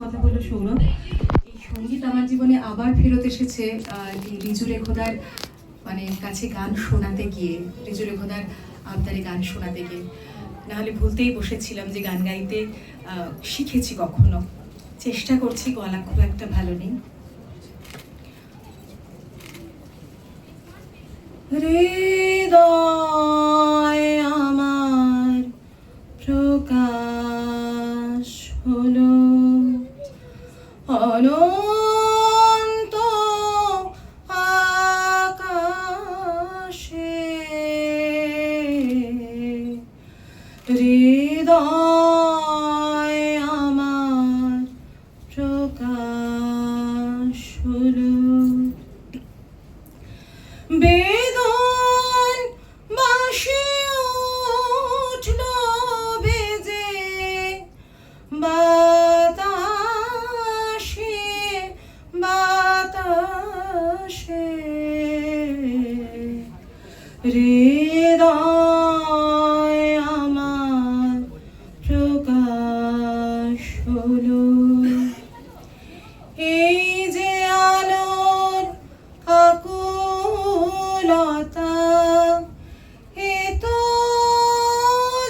কথা বললো সৌরভ, এই সঙ্গীত আমার জীবনে আবার ফেরত এসেছে এই রিজু রেখোদার কাছে গান শোনাতে গিয়ে, রিজু রেখোদার আবদারে গান শোনাতে গিয়ে। নাহলে ভুলতেই বসেছিলাম যে গান গাইতে শিখেছি, কখনো চেষ্টা করছি, গলা খুব একটা ভালো নেই। হৃদয় আমার প্রকাশ হলো অনন্ত আকাশে, হৃদয় আমার প্রকাশ হলো বেদন বাঁশি উঠল বেজে বাতাসে বাতাসে, হৃদয় আমার প্রকাশ হলো। এই যে আলোর আকুলতা, এ তো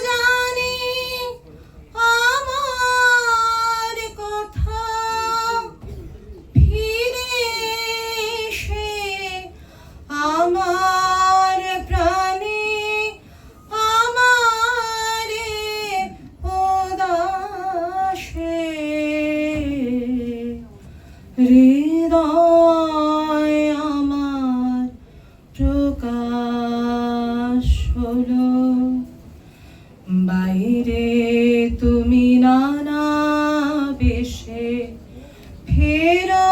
জানি আমার কথা, ফিরে এসে আমার প্রাণে আমারে উদাসে, হৃদয় আমার প্রকাশ হলো। বাইরে তুমি নানা বেশে ফেরো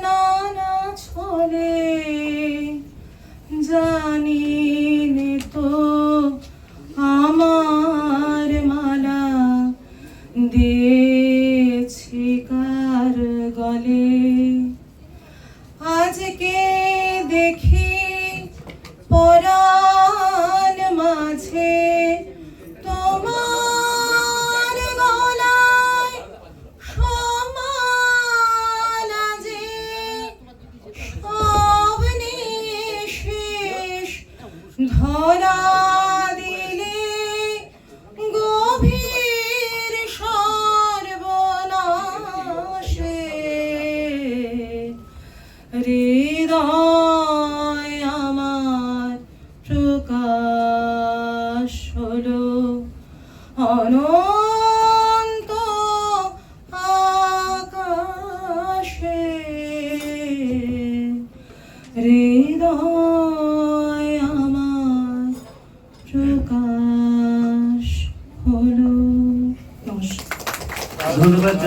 নানা ছলে, জানি নে তো আমার মালা দিয়েছি কার গলে। আজকে দেখি পরাণ মাঝে তোমার গলায় সমালা যে, সব নিঃশেষ ধরা দিলে গভীর সর্বনাশে, হৃদয় আমার প্রকাশ হলো অনন্ত আকাশে, হৃদয় আমার প্রকাশ হলো। নমস্কার। ধন্যবাদ।